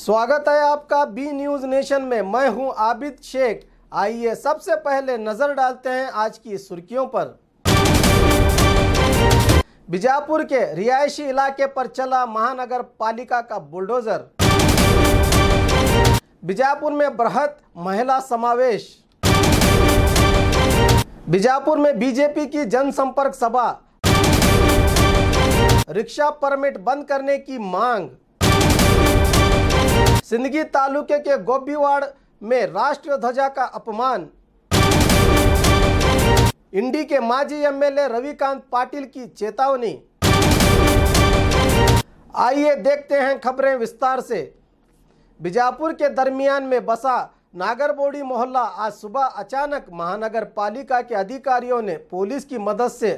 स्वागत है आपका बी न्यूज नेशन में। मैं हूं आबिद शेख। आइए सबसे पहले नजर डालते हैं आज की सुर्खियों पर। बीजापुर के रिहायशी इलाके पर चला महानगर पालिका का बुलडोजर। बीजापुर में बृहत महिला समावेश। बीजापुर में बीजेपी की जनसंपर्क सभा। रिक्शा परमिट बंद करने की मांग। सिंदगी तालुके के गोबीवाड़ में राष्ट्रीय ध्वजा का अपमान। इंडी के माजी एमएलए रविकांत पाटिल की चेतावनी। आइए देखते हैं खबरें विस्तार से। बीजापुर के दरमियान में बसा नागरबोड़ी मोहल्ला आज सुबह अचानक महानगर पालिका के अधिकारियों ने पुलिस की मदद से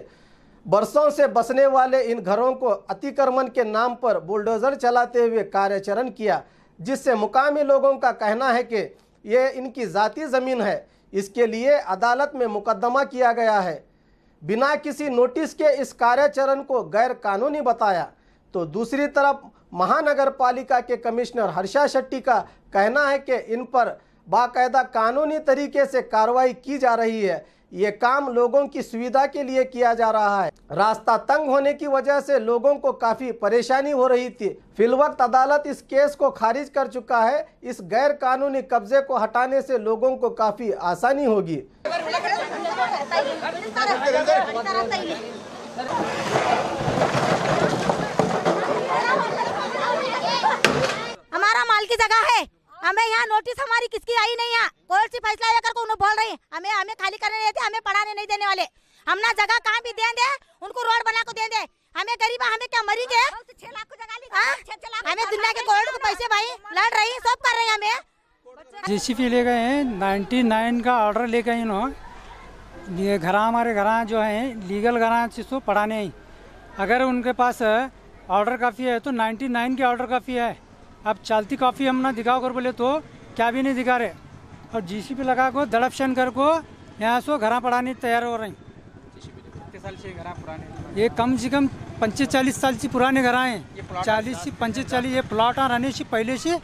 बरसों से बसने वाले इन घरों को अतिक्रमण के नाम पर बुलडोजर चलाते हुए कार्याचरण किया, जिससे मुकामी लोगों का कहना है कि ये इनकी जाती ज़मीन है। इसके लिए अदालत में मुकदमा किया गया है। बिना किसी नोटिस के इस कार्याचरण को गैर कानूनी बताया। तो दूसरी तरफ महानगर पालिका के कमिश्नर हर्षा शेट्टी का कहना है कि इन पर बाकायदा कानूनी तरीके से कार्रवाई की जा रही है। ये काम लोगों की सुविधा के लिए किया जा रहा है। रास्ता तंग होने की वजह से लोगों को काफ़ी परेशानी हो रही थी। फिलवक्त अदालत इस केस को खारिज कर चुका है। इस गैर कानूनी कब्जे को हटाने से लोगों को काफ़ी आसानी होगी। हमारा माल की जगह है, हमें यहाँ नोटिस हमारी किसकी आई नहीं है। कोर्ट से फैसला लेकर को उन्हें बोल रही है हमें खाली करने देते, हमें पढ़ाने नहीं देने वाले। हम ना जगह कहाँ भी दे दे, उनको रोड बना को दे दे। हमें गरीब, हमें क्या मरी के? हमें दुनिया के करोड़ को पैसे भाई लड़ रही, सब कर रही है। हमें जेसीबी ले गए हैं, 99 का ऑर्डर ले गए इन्होंने। ये घर हमारे घर जो है लीगल घर जिसको पढ़ाने ही, अगर उनके पास ऑर्डर काफ़ी है तो 99 के ऑर्डर काफ़ी है। अब चलती कॉफ़ी हम ना दिखाओ कर बोले तो क्या भी नहीं दिखा रहे, और जीसीपी लगा को दड़पशन कर को यहाँ से घर पढ़ाने तैयार हो रही। कितने साल से घर पुराने? ये कम से कम 45 साल से पुराने घर हैं। 40 से 45 ये प्लॉट रहने से पहले से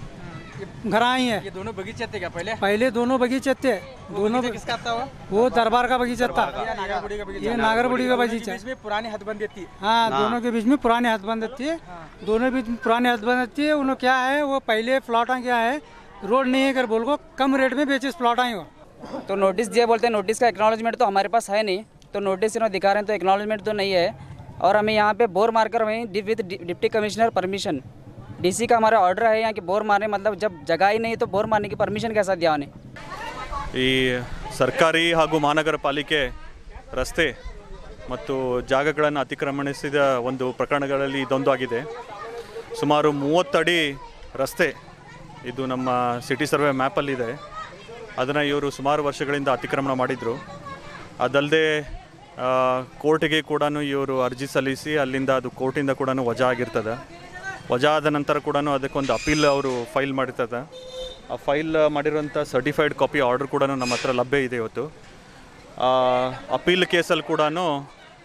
घर आई है। ये दोनों बगीचे थे क्या पहले दोनों बगीचे थे। दोनों किसका था वो दरबार का बगीचा था। ये नागरबुड़ी का बगीचा। बीच में पुरानी हदबंदी थी। हाँ, दोनों के बीच में पुरानी हदबंदी थी। दोनों बीच में पुरानी हदबंदी थी। उन्होंने क्या है, वो पहले प्लॉट क्या है, रोड नहीं है कर बोल को कम रेट में बेचे प्लॉट आई हो। तो नोटिस दिए बोलते हैं, नोटिस का एक्नॉलेजमेंट तो हमारे पास है नहीं। तो नोटिस इन्होंने दिखा रहे हैं तो एक्नॉलेजमेंट तो नहीं है। और हमें यहाँ पे बोर मारकर वहीं with deputy commissioner permission, DC का हमारा ऑर्डर है यहाँ की बोर मारने। मतलब जब जगह ही नहीं तो बोर मारने की परमिशन कैसा दिया उन्हें? ಈ ಸರ್ಕಾರಿ ಹಾಗೂ ಮಹಾನಗರ ಪಾಲಿಕೆ ರಸ್ತೆ ಮತ್ತು ಜಾಗಗಳನ್ನು ಅತಿಕ್ರಮಣಿಸಿದ ಒಂದು ಪ್ರಕರಣಗಳಲ್ಲಿ ಇದೊಂದು ಆಗಿದೆ. ಸುಮಾರು 30 ಅಡಿ ರಸ್ತೆ ಇದು ನಮ್ಮ ಸಿಟಿ ಸರ್ವೆ ಮ್ಯಾಪಲ್ಲಿದೆ. ಅದನ್ನು ಇವರು ಸುಮಾರು ವರ್ಷಗಳಿಂದ ಅತಿಕ್ರಮಣ ಮಾಡಿದರು. ಅದಲ್ಲದೆ ಕೋರ್ಟಿಗೆ ಕೂಡ ಇವರು ಅರ್ಜಿ ಸಲ್ಲಿಸಿ ಅಲ್ಲಿಂದ ಅದು ಕೋರ್ಟಿಂದ ಕೂಡ ವಜಾ ಆಗಿರ್ತದೆ. ವಜಾ ಆದ ನಂತರ ಕೂಡ ಅದಕ್ಕೊಂದು ಅಪೀಲ್ ಅವರು ಫೈಲ್ ಮಾಡಿರ್ತದೆ. ಆ ಫೈಲ್ ಮಾಡಿರೋಂಥ ಸರ್ಟಿಫೈಡ್ ಕಾಪಿ ಆರ್ಡರ್ ಕೂಡ ನಮ್ಮ ಹತ್ರ ಲಭ್ಯ ಇದೆ ಇವತ್ತು. ಅಪೀಲ್ ಕೇಸಲ್ಲಿ ಕೂಡ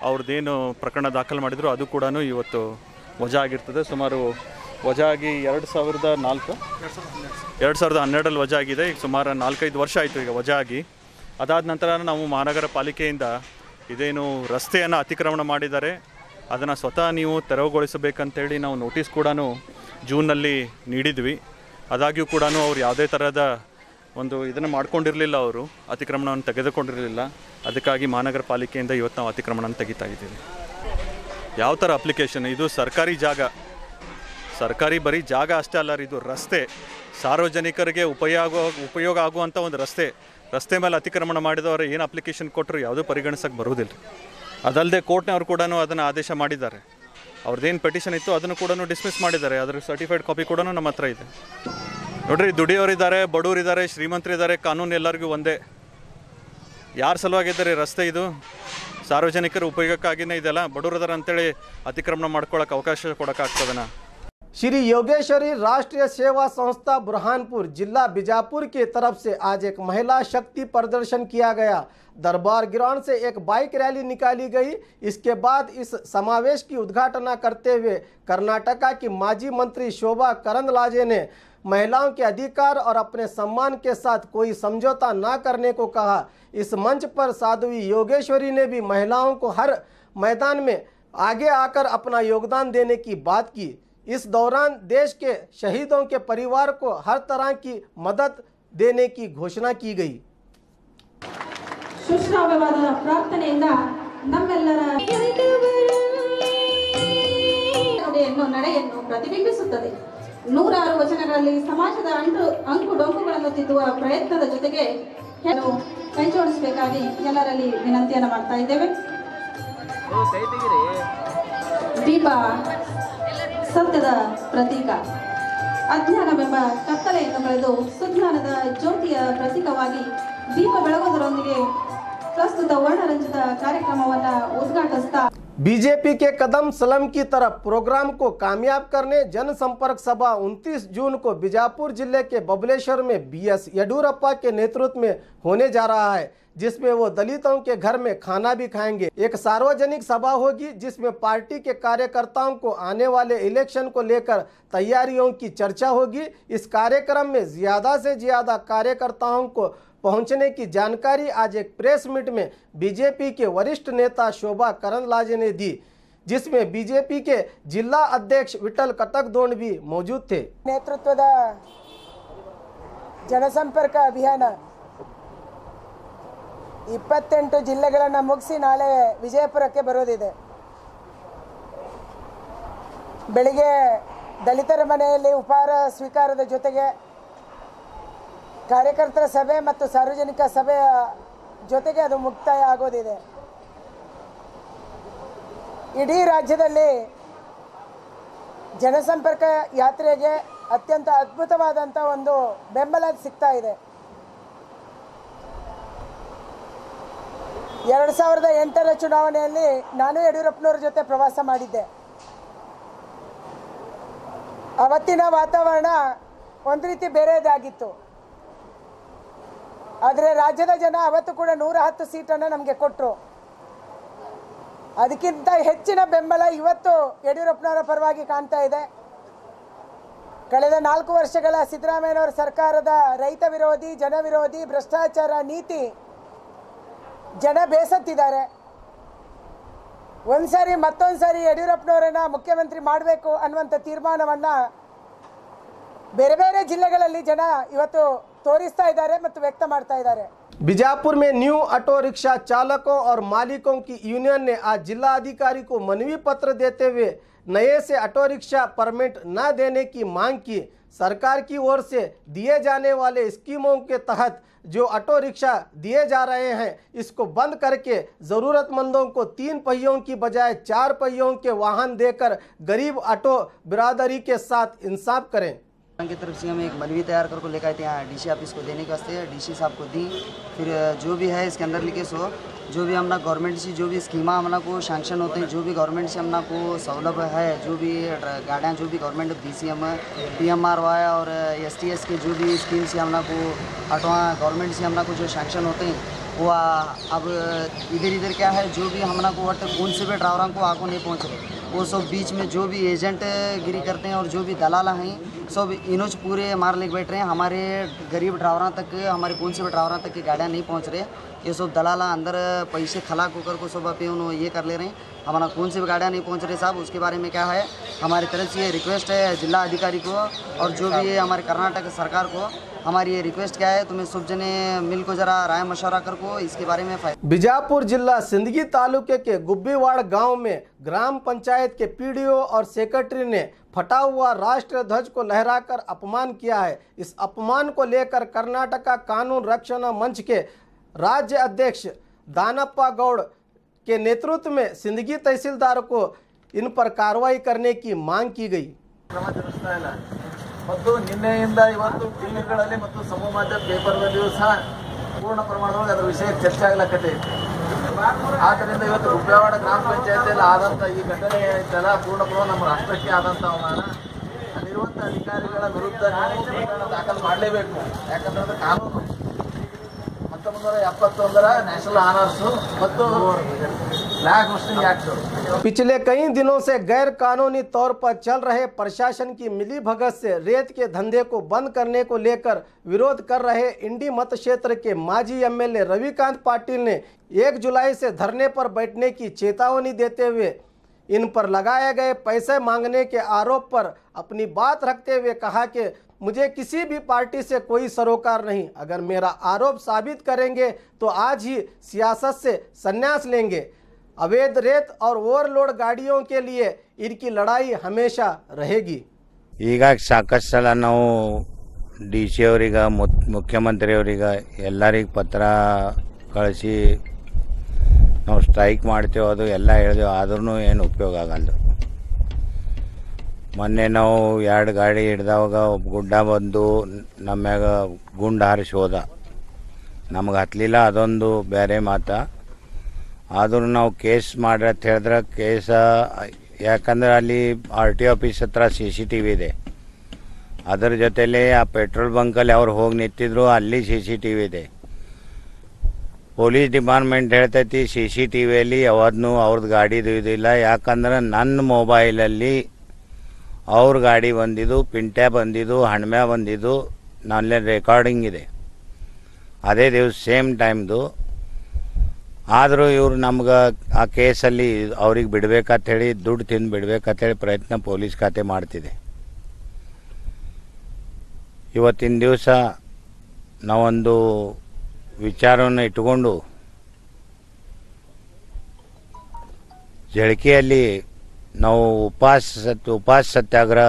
ಅವ್ರದ್ದೇನು ಪ್ರಕರಣ ದಾಖಲು ಮಾಡಿದ್ರು ಅದು ಕೂಡ ಇವತ್ತು ವಜಾ ಆಗಿರ್ತದೆ. ಸುಮಾರು ವಜಾ ಆಗಿ 2012ರಲ್ಲಿ ವಜಾ ಆಗಿದೆ. ಈಗ ಸುಮಾರು 4-5 ವರ್ಷ ಆಯಿತು ಈಗ ವಜಾ ಆಗಿ. ಅದಾದ ನಂತರ ನಾವು ಮಹಾನಗರ ಪಾಲಿಕೆಯಿಂದ ಇದೇನು ರಸ್ತೆಯನ್ನು ಅತಿಕ್ರಮಣ ಮಾಡಿದ್ದಾರೆ ಅದನ್ನು ಸ್ವತಃ ನೀವು ತೆರವುಗೊಳಿಸಬೇಕಂತೇಳಿ ನಾವು ನೋಟಿಸ್ ಕೂಡ ಜೂನ್ನಲ್ಲಿ ನೀಡಿದ್ವಿ. ಆದಾಗ್ಯೂ ಕೂಡ ಅವ್ರು ಯಾವುದೇ ಥರದ ಒಂದು ಇದನ್ನು ಮಾಡ್ಕೊಂಡಿರಲಿಲ್ಲ, ಅವರು ಅತಿಕ್ರಮಣವನ್ನು ತೆಗೆದುಕೊಂಡಿರಲಿಲ್ಲ. ಅದಕ್ಕಾಗಿ ಮಹಾನಗರ ಪಾಲಿಕೆಯಿಂದ ಇವತ್ತು ನಾವು ಅತಿಕ್ರಮಣವನ್ನು ತೆಗಿತಾ ಇದ್ದೀವಿ. ಯಾವ ಥರ ಅಪ್ಲಿಕೇಶನ್ ಇದು? ಸರ್ಕಾರಿ ಜಾಗ, ಸರ್ಕಾರಿ ಬರೀ ಜಾಗ ಅಷ್ಟೇ ಅಲ್ಲ, ಇದು ರಸ್ತೆ, ಸಾರ್ವಜನಿಕರಿಗೆ ಉಪಯೋಗ ಆಗುವಂಥ ಒಂದು ರಸ್ತೆ ಮೇಲೆ ಅತಿಕ್ರಮಣ ಮಾಡಿದವರು ಏನು ಅಪ್ಲಿಕೇಶನ್ ಕೊಟ್ಟರು ಯಾವುದೂ ಪರಿಗಣಿಸೋಕ್ಕೆ ಬರುವುದಿಲ್ಲ. ಅದಲ್ಲದೆ ಕೋರ್ಟ್ನವರು ಕೂಡ ಅದನ್ನು ಆದೇಶ ಮಾಡಿದ್ದಾರೆ. ಅವ್ರದ್ದೇನು ಪೆಟಿಷನ್ ಇತ್ತು ಅದನ್ನು ಕೂಡ ಡಿಸ್ಮಿಸ್ ಮಾಡಿದ್ದಾರೆ. ಅದರ ಸರ್ಟಿಫೈಡ್ ಕಾಪಿ ಕೂಡ ನಮ್ಮ ಹತ್ರ ಇದೆ. ನೋಡ್ರಿ, ದುಡಿಯೋರಿದ್ದಾರೆ, ಬಡವರಿದ್ದಾರೆ, ಶ್ರೀಮಂತರಿದ್ದಾರೆ, ಕಾನೂನು ಎಲ್ಲರಿಗೂ ಒಂದೇ. ಯಾರ ಸಲುವಾಗಿದ್ದಾರೆ ರಸ್ತೆ? ಇದು ಸಾರ್ವಜನಿಕರ ಉಪಯೋಗಕ್ಕಾಗಿಯೇ ಇದೆಲ್ಲ. ಬಡವರಿದ್ದಾರೆ ಅಂತೇಳಿ ಅತಿಕ್ರಮಣ ಮಾಡ್ಕೊಳ್ಳೋಕೆ ಅವಕಾಶ ಕೊಡೋಕ್ಕಾಗ್ತದನ? श्री योगेश्वरी राष्ट्रीय सेवा संस्था बुरहानपुर जिला बीजापुर की तरफ से आज एक महिला शक्ति प्रदर्शन किया गया। दरबार ग्राउंड से एक बाइक रैली निकाली गई। इसके बाद इस समावेश की उद्घाटना करते हुए कर्नाटका की माजी मंत्री शोभा करंदलाजे ने महिलाओं के अधिकार और अपने सम्मान के साथ कोई समझौता न करने को कहा। इस मंच पर साध्वी योगेश्वरी ने भी महिलाओं को हर मैदान में आगे आकर अपना योगदान देने की बात की। इस दौरान देश के शहीदों के परिवार को हर तरह की मदद देने की घोषणा की गई। ಸುಶ್ರಾವ್ಯವಾದ ಪ್ರಾರ್ಥನೆಯಿಂದ ನಮ್ಮೆಲ್ಲರ ನಡೆಯನ್ನು ಪ್ರತಿಬಿಂಬಿಸುತ್ತದೆ. ನೂರಾರು ವಚನಗಳಲ್ಲಿ ಸಮಾಜದ ಅಂಕು ಡೊಂಕುಗಳನ್ನು ತಿದ್ದುವ ಪ್ರಯತ್ನದ ಜೊತೆಗೆ ಕೈಜೋಡಿಸಬೇಕಾಗಿ ಎಲ್ಲರಲ್ಲಿ ವಿನಂತಿಯನ್ನು ಮಾಡ್ತಾ ಇದ್ದೇವೆ. ದೀಪ ಸತ್ಯದ ಪ್ರತೀಕ. ಅಜ್ಞಾನವೆಂಬ ಕತ್ತಲೆಯನ್ನು ಕಳೆದು ಸುಜ್ಞಾನದ ಜ್ಯೋತಿಯ ಪ್ರತೀಕವಾಗಿ ದೀಪ ಬೆಳಗೋದರೊಂದಿಗೆ प्रस्तुत वर्णरंजित कार्यक्रमವನ್ನು उद्घाटिस्ता बीजेपी के कदम सलम की तरफ प्रोग्राम को कामयाब करने जनसंपर्क सभा 29 जून को बीजापुर जिले के बबलेश्वर में बीएस येडियुरप्पा के नेतृत्व में होने जा रहा है, जिसमें वो दलितों के घर में खाना भी खाएंगे। एक सार्वजनिक सभा होगी जिसमें पार्टी के कार्यकर्ताओं को आने वाले इलेक्शन को लेकर तैयारियों की चर्चा होगी। इस कार्यक्रम में ज्यादा से ज्यादा कार्यकर्ताओं को पहुंचने की जानकारी आज एक प्रेस मीट में बीजेपी के वरिष्ठ नेता शोभा करंदलाजे ने दी, जिसमें बीजेपी के जिला अध्यक्ष विठल कटकदोंड भी मौजूद थे। ನೇತೃತ್ವದ ಜನಸಂಪರ್ಕ ಅಭಿಯಾನ 28 ಜಿಲ್ಲೆಗಳನ್ನು ಮುಗಿಸಿ ನಾಳೆ ವಿಜಯಪುರಕ್ಕೆ ಬರೋದಿದೆ. ಬೆಳಿಗ್ಗೆ ದಲಿತರ ಮನೆಯಲ್ಲಿ ಉಪಹಾರ ಸ್ವೀಕಾರದ ಜೊತೆಗೆ ಕಾರ್ಯಕರ್ತರ ಸಭೆ ಮತ್ತು ಸಾರ್ವಜನಿಕ ಸಭೆಯ ಜೊತೆಗೆ ಅದು ಮುಕ್ತಾಯ ಆಗೋದಿದೆ. ಇಡೀ ರಾಜ್ಯದಲ್ಲಿ ಜನಸಂಪರ್ಕ ಯಾತ್ರೆಗೆ ಅತ್ಯಂತ ಅದ್ಭುತವಾದಂಥ ಒಂದು ಬೆಂಬಲ ಸಿಗ್ತಾ ಇದೆ. 2008ರ ಚುನಾವಣೆಯಲ್ಲಿ ನಾನು ಯಡಿಯೂರಪ್ಪನವರ ಜೊತೆ ಪ್ರವಾಸ ಮಾಡಿದ್ದೆ. ಅವತ್ತಿನ ವಾತಾವರಣ ಒಂದು ರೀತಿ ಬೇರೆದಾಗಿತ್ತು. ಆದರೆ ರಾಜ್ಯದ ಜನ ಅವತ್ತು ಕೂಡ 110 ಸೀಟನ್ನು ನಮಗೆ ಕೊಟ್ಟರು. ಅದಕ್ಕಿಂತ ಹೆಚ್ಚಿನ ಬೆಂಬಲ ಇವತ್ತು ಯಡಿಯೂರಪ್ಪನವರ ಪರವಾಗಿ ಕಾಣ್ತಾ ಇದೆ. ಕಳೆದ 4 ವರ್ಷಗಳ ಸಿದ್ದರಾಮಯ್ಯನವರ ಸರ್ಕಾರದ ರೈತ ವಿರೋಧಿ, ಜನ ವಿರೋಧಿ, ಭ್ರಷ್ಟಾಚಾರ ನೀತಿ ಜನ ಬೇಸತ್ತಿದ್ದಾರೆ. ಒಂದ್ಸಾರಿ ಮತ್ತೊಂದು ಸಾರಿ ಯಡಿಯೂರಪ್ಪನವರನ್ನ ಮುಖ್ಯಮಂತ್ರಿ ಮಾಡಬೇಕು ಅನ್ನುವಂಥ ತೀರ್ಮಾನವನ್ನು ಬೇರೆ ಬೇರೆ ಜಿಲ್ಲೆಗಳಲ್ಲಿ ಜನ ಇವತ್ತು तोरिस्ता इदारे ಮತ್ತು व्यक्त ಮಾಡ್ತಾ ಇದ್ದಾರೆ। बीजापुर में न्यू ऑटो रिक्शा चालकों और मालिकों की यूनियन ने आज जिला अधिकारी को मनवी पत्र देते हुए नए से ऑटो रिक्शा परमिट न देने की मांग की। सरकार की ओर से दिए जाने वाले स्कीमों के तहत जो ऑटो रिक्शा दिए जा रहे हैं इसको बंद करके ज़रूरतमंदों को 3 पहियों की बजाय 4 पहियों के वाहन देकर गरीब ऑटो बिरादरी के साथ इंसाफ करें। की तरफ से हम एक मनवी तैयार करके लेकर आए थे यहाँ डीसी ऑफिस को देने के वास्ते। डीसी साहब को दी, फिर जो भी है इसके अंदर लिखे सो जो भी हमना गवर्नमेंट से जो भी स्कीमा हमना को सैंक्शन होते हैं, जो भी गवर्नमेंट से हमना को सहूलत है, जो भी गाड़ियाँ जो भी गवर्नमेंट BCM PMRY और STS के जो भी स्कीम से हमना को ऑटो गवर्नमेंट से हमना को जो सैंक्शन होते हैं वो अब इधर क्या है, जो भी हमना को वट कौन से भी ड्राइवरों को आगो नहीं पहुँच रहे, वो सब बीच में जो भी एजेंट गिरी करते हैं और जो भी दलाला हैं सब इनोज पूरे मार लेके बैठ रहे हैं। हमारे गरीब ड्राइवरों तक, हमारे कौन से भी ड्राइवरों तक की गाड़ियाँ नहीं पहुँच रहे। ये सब दलाला अंदर पैसे खलाक होकर को सब पे उन्होंने ये कर ले रहे हैं। हमारा कौन से भी गाड़ियाँ नहीं पहुँच रहे साहब, उसके बारे में क्या है हमारी तरफ से ये रिक्वेस्ट है जिला अधिकारी को और जो भी है हमारे कर्नाटक सरकार को। हमारी ये रिक्वेस्ट क्या है, तुम्हें सब जने मिल को जरा राय मशवरा कर को इसके बारे में। बीजापुर जिला सिंदगी तालुके के गुब्बीवाड़ गांव में ग्राम पंचायत के PDO और सेक्रेटरी ने फटा हुआ राष्ट्रीय ध्वज को लहराकर अपमान किया है। इस अपमान को लेकर कर्नाटक कानून रक्षण मंच के राज्य अध्यक्ष दानप्पा गौड़ के नेतृत्व में सिंदगी तहसीलदार को इन पर कार्रवाई करने की मांग की गई। ಮತ್ತು ನಿನ್ನೆಯಿಂದ ಇವತ್ತು ಟಿವಿಗಳಲ್ಲಿ ಮತ್ತು ಸಮೂಹ ಮಾಧ್ಯಮ ಪೇಪರ್ನಲ್ಲಿಯೂ ಸಹ ಪೂರ್ಣ ಪ್ರಮಾಣದಲ್ಲಿ ಅದರ ವಿಷಯ ಚರ್ಚೆ ಆಗಲಕ್ಕತ್ತೆ. ಆದ್ದರಿಂದ ಇವತ್ತು ಗುಬ್ಬೇವಾಡ ಗ್ರಾಮ ಪಂಚಾಯತಿಯಲ್ಲಿ ಆದಂಥ ಈ ಘಟನೆ ಇದೆಲ್ಲ ಪೂರ್ಣ ಪ್ರಮಾಣ ನಮ್ಮ ರಾಷ್ಟ್ರಕ್ಕೆ ಆದಂಥ ಅವಮಾನ. ಅಲ್ಲಿರುವಂಥ ಅಧಿಕಾರಿಗಳ ವಿರುದ್ಧ ಪ್ರಕರಣ ದಾಖಲು ಮಾಡಲೇಬೇಕು. ಯಾಕಂದ್ರೆ ಅದು ಕಾನೂನು 1971ರ ನ್ಯಾಷನಲ್ ಆನರ್ಸು ಮತ್ತು न्याय दृष्टि याक्ट पिछले कई दिनों से गैर कानूनी तौर पर चल रहे प्रशासन की मिलीभगत से रेत के धंधे को बंद करने को लेकर विरोध कर रहे इंडी मत क्षेत्र के माजी एमएलए रविकांत पाटिल ने 1 जुलाई से धरने पर बैठने की चेतावनी देते हुए इन पर लगाए गए पैसे मांगने के आरोप पर अपनी बात रखते हुए कहा कि मुझे किसी भी पार्टी से कोई सरोकार नहीं, अगर मेरा आरोप साबित करेंगे तो आज ही सियासत से संन्यास लेंगे। अवैध रेत और ओवरलोड गाड़ियों के लिए इनकी लड़ाई हमेशा रहेगी। ಈಗ ಸಾಕಷ್ಟು ಸಲ ನಾವು ಡಿ ಸಿ ಅವರಿಗೆ ಮುಖ್ಯಮಂತ್ರಿಯವರಿಗೆ ಎಲ್ಲರಿಗೆ ಪತ್ರ ಕಳಿಸಿ ನಾವು ಸ್ಟ್ರೈಕ್ ಮಾಡ್ತೇವೆ, ಅದು ಎಲ್ಲ ಹೇಳಿದೆವು, ಆದ್ರೂ ಏನು ಉಪಯೋಗ ಆಗಲ್ಲ। ಮೊನ್ನೆ ನಾವು 2 ಗಾಡಿ ಹಿಡ್ದವಾಗ ಒಬ್ಬ ಗುಡ್ಡ ಬಂದು ನಮ್ಯಾಗ ಗುಂಡು ಹಾರಿಸಿ ಹೋದ, ನಮಗೆ ಹತ್ತಲಿಲ್ಲ, ಅದೊಂದು ಬೇರೆ ಮಾತು। ಆದರೂ ನಾವು ಕೇಸ್ ಮಾಡ್ರಿ ಅಂತ ಹೇಳಿದ್ರೆ ಕೇಸ, ಯಾಕಂದ್ರೆ ಅಲ್ಲಿ RTO ಆಫೀಸ್ ಹತ್ರ CCTV ಇದೆ, ಅದರ ಜೊತೆಲೇ ಆ ಪೆಟ್ರೋಲ್ ಬಂಕಲ್ಲಿ ಅವ್ರು ಹೋಗಿ ನಿಂತಿದ್ರು, ಅಲ್ಲಿ CCTV ಇದೆ। ಪೊಲೀಸ್ ಡಿಪಾರ್ಟ್ಮೆಂಟ್ ಹೇಳ್ತೈತಿ CCTVಯಲ್ಲಿ ಯಾವತ್ತೂ ಅವ್ರದ್ದು ಗಾಡಿದು ಇದಿಲ್ಲ, ಯಾಕಂದ್ರೆ ನನ್ನ ಮೊಬೈಲಲ್ಲಿ ಅವ್ರ ಗಾಡಿ ಬಂದಿದ್ದು, ಪಿಂಟ್ಯಾ ಬಂದಿದ್ದು, ಹಣ್ಮ್ಯಾ ಬಂದಿದ್ದು, ನನ್ನಲ್ಲಿ ರೆಕಾರ್ಡಿಂಗ್ ಇದೆ ಅದೇ ದಿವಸ ಸೇಮ್ ಟೈಮ್ದು। ಆದರೂ ಇವರು ನಮ್ಗೆ ಆ ಕೇಸಲ್ಲಿ ಅವ್ರಿಗೆ ಬಿಡಬೇಕಂತೇಳಿ, ದುಡ್ಡು ತಿಂದು ಬಿಡಬೇಕಂತೇಳಿ ಪ್ರಯತ್ನ ಪೊಲೀಸ್ ಖಾತೆ ಮಾಡ್ತಿದೆ। ಇವತ್ತಿನ ದಿವಸ ನಾವೊಂದು ವಿಚಾರವನ್ನು ಇಟ್ಟುಕೊಂಡು ಜಳಕಿಯಲ್ಲಿ ನಾವು ಉಪವಾಸ ಸತ್ಯಾಗ್ರಹ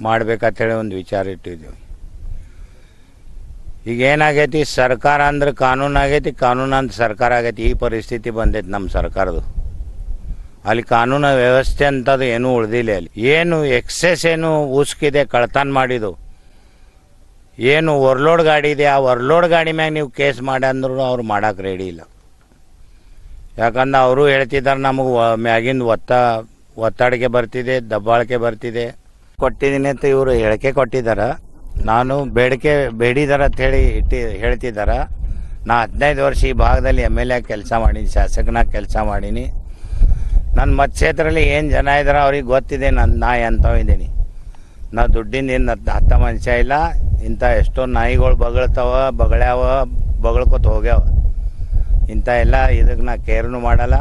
ಮಾಡಬೇಕಂತೇಳಿ ಒಂದು ವಿಚಾರ ಇಟ್ಟಿದ್ದೀವಿ। ಈಗ ಏನಾಗೈತಿ, ಸರ್ಕಾರ ಅಂದ್ರೆ ಕಾನೂನು ಆಗೈತಿ, ಕಾನೂನು ಅಂತ ಸರ್ಕಾರ ಆಗೈತಿ, ಈ ಪರಿಸ್ಥಿತಿ ಬಂದೈತಿ ನಮ್ಮ ಸರ್ಕಾರದು। ಅಲ್ಲಿ ಕಾನೂನು ವ್ಯವಸ್ಥೆ ಅಂತದು ಏನೂ ಉಳಿದಿಲ್ಲ, ಅಲ್ಲಿ ಏನು ಎಕ್ಸೆಸ್ ಏನು ಉಸ್ಕಿದೆ, ಕಳ್ತನ ಮಾಡಿದ್ದು ಏನು ಓವರ್ಲೋಡ್ ಗಾಡಿ ಇದೆ, ಆ ಓವರ್ಲೋಡ್ ಗಾಡಿ ಮ್ಯಾಗ ನೀವು ಕೇಸ್ ಮಾಡಿ ಅಂದ್ರೂ ಅವ್ರು ಮಾಡೋಕೆ ರೆಡಿ ಇಲ್ಲ। ಯಾಕಂದ್ರೆ ಅವರು ಹೇಳ್ತಿದ್ದಾರೆ ನಮಗೆ ಮ್ಯಾಗಿಂದ ಒತ್ತಡಕ್ಕೆ ಬರ್ತಿದೆ, ದಬ್ಬಾಳಿಕೆ ಬರ್ತಿದೆ, ಕೊಟ್ಟಿದ್ದೀನಿ ಅಂತ ಇವರು ಹೇಳಿಕೆ ಕೊಟ್ಟಿದ್ದಾರೆ। ನಾನು ಬೇಡಿದಾರ ಅಂತ ಹೇಳಿ ಹೇಳ್ತಿದ್ದಾರೆ। ನಾ 15 ವರ್ಷ ಈ ಭಾಗದಲ್ಲಿ MLA ಕೆಲಸ ಮಾಡೀನಿ, ಶಾಸಕನಾಗ ಕೆಲಸ ಮಾಡೀನಿ। ನನ್ನ ಮತಕ್ಷೇತ್ರದಲ್ಲಿ ಏನು ಜನ ಇದ್ದಾರೆ ಅವ್ರಿಗೆ ಗೊತ್ತಿದೆ ನಾ ಎಂಥವ್ ಇದ್ದೀನಿ। ನಾ ದುಡ್ಡಿಂದ ಏನು ಹತ್ತ ಮನುಷ್ಯ ಇಲ್ಲ, ಇಂಥ ಎಷ್ಟೋ ನಾಯಿಗಳು ಬಗಳ್ಕೊತ ಹೋಗ್ಯಾವ, ಇಂಥ ಎಲ್ಲ ಇದಕ್ಕೆ ನಾ ಕೇರ್ನು ಮಾಡಲ್ಲ।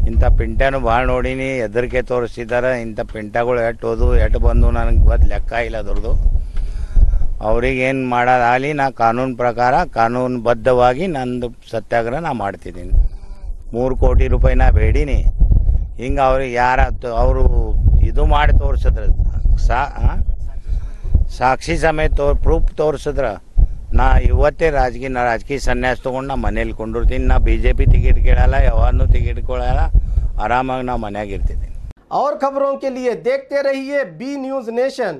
ಇಂಥ ಪಿಂಟ್ಯಾನು ಭಾಳ ನೋಡೀನಿ, ಹೆದರಿಕೆ ತೋರಿಸ್ತಿದ್ದಾರೆ, ಇಂಥ ಪಿಂಟ್ಯಾಗಳು ಎಟ್ಟು ಹೋದು ಎಟ್ಟು ಬಂದು ನನಗೆ ಗೊತ್ತು ಲೆಕ್ಕ ಇಲ್ಲ ಅದ್ರದ್ದು। ಅವ್ರಿಗೇನು ಮಾಡೋದಾಗಲಿ, ನಾ ಕಾನೂನು ಪ್ರಕಾರ ಕಾನೂನುಬದ್ಧವಾಗಿ ನಂದು ಸತ್ಯಾಗ್ರಹ ನಾ ಮಾಡ್ತಿದ್ದೀನಿ। 3 ಕೋಟಿ ರೂಪಾಯಿ ನಾ ಬೇಡೀನಿ, ಹಿಂಗೆ ಅವ್ರಿಗೆ ಅವರು ಇದು ಮಾಡಿ ತೋರಿಸಿದ್ರೆ ಸಾಕ್ಷಿ ಸಮೇತ ಪ್ರೂಫ್ ತೋರಿಸಿದ್ರೆ ನಾ ಇವತ್ತೇ ರಾಜಕೀಯ ಸನ್ಯಾಸ ತೊಗೊಂಡು ನಾ ಮನೇಲಿ ಕೊಂಡಿರ್ತೀನಿ। ನಾ BJP ಟಿಕೆಟ್ ಕೇಳಲ್ಲ, ಯಾವನ್ನೂ ಟಿಕೆಟ್ ಕೊಡಲ್ಲ, ಆರಾಮಾಗಿ ನಾ ಮನ್ಯಾಗ ಇರ್ತೀನಿ। और खबरों के लिए देखते रहिए B न्यूज़ नेशन।